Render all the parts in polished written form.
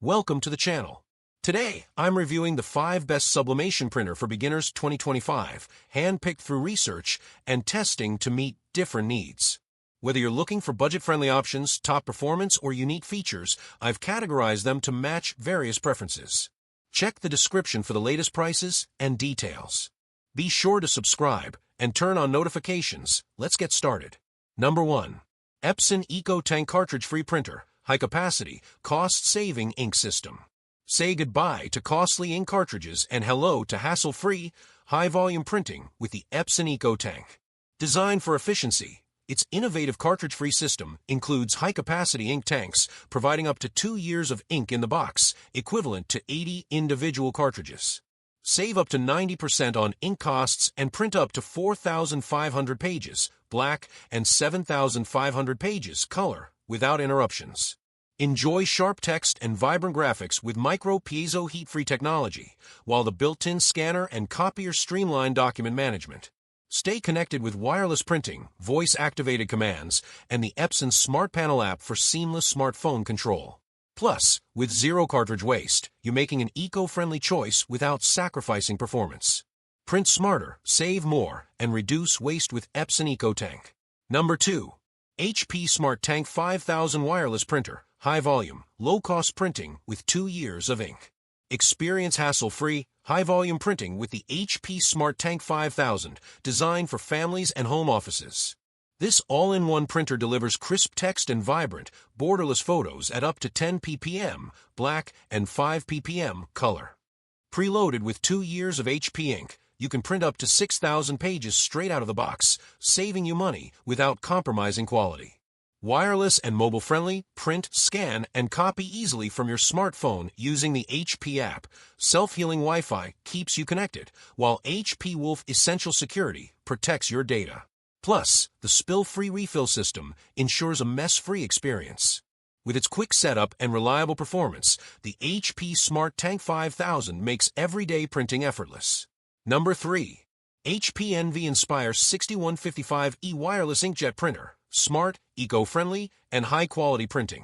Welcome to the channel. Today, I'm reviewing the 5 best sublimation printer for beginners 2025, handpicked through research and testing to meet different needs. Whether you're looking for budget-friendly options, top performance, or unique features, I've categorized them to match various preferences. Check the description for the latest prices and details. Be sure to subscribe and turn on notifications. Let's get started. Number 1. Epson EcoTank Cartridge-Free Printer. High-capacity, cost-saving ink system. Say goodbye to costly ink cartridges and hello to hassle-free, high-volume printing with the Epson EcoTank. Designed for efficiency, its innovative cartridge-free system includes high-capacity ink tanks, providing up to 2 years of ink in the box, equivalent to 80 individual cartridges. Save up to 90% on ink costs and print up to 4,500 pages, black, and 7,500 pages, color, without interruptions. Enjoy sharp text and vibrant graphics with micro piezo heat-free technology, while the built-in scanner and copier streamline document management. Stay connected with wireless printing, voice-activated commands, and the Epson Smart Panel app for seamless smartphone control. Plus, with zero cartridge waste, you're making an eco-friendly choice without sacrificing performance. Print smarter, save more, and reduce waste with Epson EcoTank. Number 2. HP Smart Tank 5000 Wireless Printer. High volume, low-cost printing with 2 years of ink. Experience hassle-free, high-volume printing with the HP Smart Tank 5000, designed for families and home offices. This all-in-one printer delivers crisp text and vibrant, borderless photos at up to 10 ppm, black, and 5 ppm, color. Preloaded with 2 years of HP ink, you can print up to 6,000 pages straight out of the box, saving you money without compromising quality. Wireless and mobile-friendly, print, scan, and copy easily from your smartphone using the HP app. Self-healing Wi-Fi keeps you connected, while HP Wolf Essential Security protects your data. Plus, the spill-free refill system ensures a mess-free experience. With its quick setup and reliable performance, the HP Smart Tank 5000 makes everyday printing effortless. Number 3. HP Envy Inspire 6155E Wireless Inkjet Printer. Smart, eco-friendly, and high-quality printing.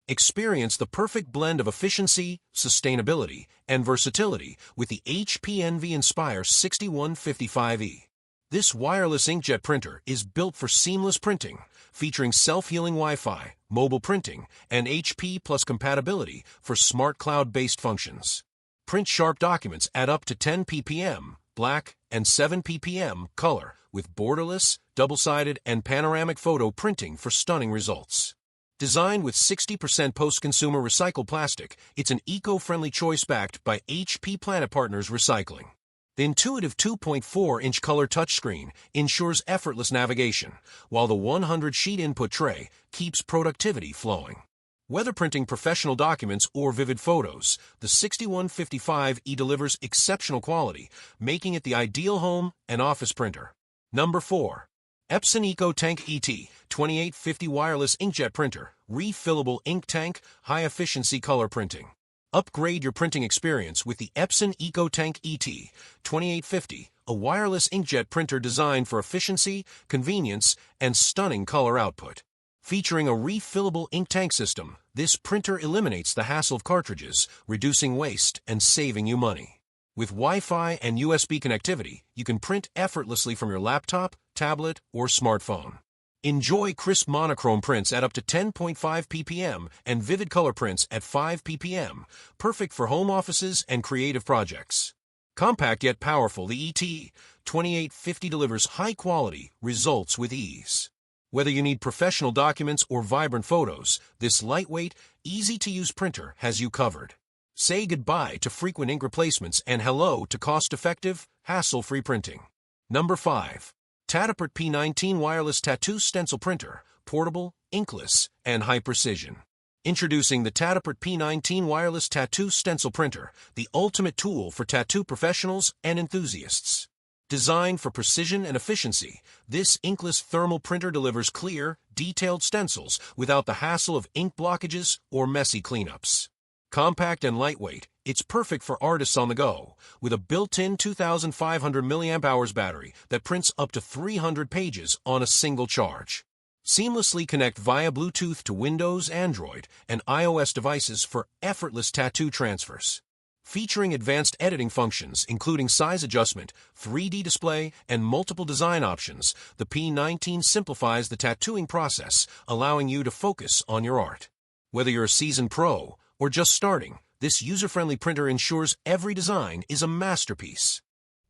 Experience the perfect blend of efficiency, sustainability, and versatility with the HP Envy Inspire 6155E. This wireless inkjet printer is built for seamless printing, featuring self-healing Wi-Fi, mobile printing, and HP Plus compatibility for smart cloud-based functions. Print sharp documents at up to 10 ppm, black, and 7 ppm, color, with borderless, double-sided, and panoramic photo printing for stunning results. Designed with 60% post-consumer recycled plastic, it's an eco-friendly choice backed by HP Planet Partners Recycling. The intuitive 2.4-inch color touchscreen ensures effortless navigation, while the 100-sheet input tray keeps productivity flowing. Whether printing professional documents or vivid photos, the 6155E delivers exceptional quality, making it the ideal home and office printer. Number 4. Epson EcoTank ET 2850 Wireless Inkjet Printer. Refillable ink tank, high-efficiency color printing. Upgrade your printing experience with the Epson EcoTank ET 2850, a wireless inkjet printer designed for efficiency, convenience, and stunning color output. Featuring a refillable ink tank system, this printer eliminates the hassle of cartridges, reducing waste and saving you money. With Wi-Fi and USB connectivity, you can print effortlessly from your laptop, tablet, or smartphone. Enjoy crisp monochrome prints at up to 10.5 ppm and vivid color prints at 5 ppm, perfect for home offices and creative projects. Compact yet powerful, the ET 2850 delivers high-quality results with ease. Whether you need professional documents or vibrant photos, this lightweight, easy-to-use printer has you covered. Say goodbye to frequent ink replacements and hello to cost-effective, hassle-free printing. Number 5. Tatapert P19 Wireless Tattoo Stencil Printer. Portable, inkless, and high precision. Introducing the Tatapert P19 Wireless Tattoo Stencil Printer, the ultimate tool for tattoo professionals and enthusiasts. Designed for precision and efficiency, this inkless thermal printer delivers clear, detailed stencils without the hassle of ink blockages or messy cleanups. Compact and lightweight, it's perfect for artists on the go, with a built-in 2,500 mAh battery that prints up to 300 pages on a single charge. Seamlessly connect via Bluetooth to Windows, Android, and iOS devices for effortless tattoo transfers. Featuring advanced editing functions, including size adjustment, 3D display, and multiple design options, the P19 simplifies the tattooing process, allowing you to focus on your art. Whether you're a seasoned pro or just starting, this user-friendly printer ensures every design is a masterpiece.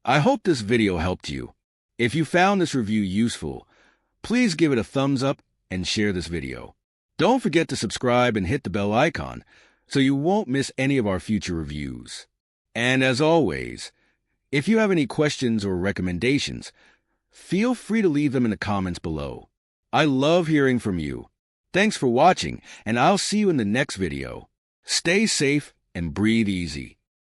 I hope this video helped you. If you found this review useful, please give it a thumbs up and share this video. Don't forget to subscribe and hit the bell icon so you won't miss any of our future reviews. And as always, if you have any questions or recommendations, feel free to leave them in the comments below. I love hearing from you. Thanks for watching, and I'll see you in the next video. Stay safe and breathe easy.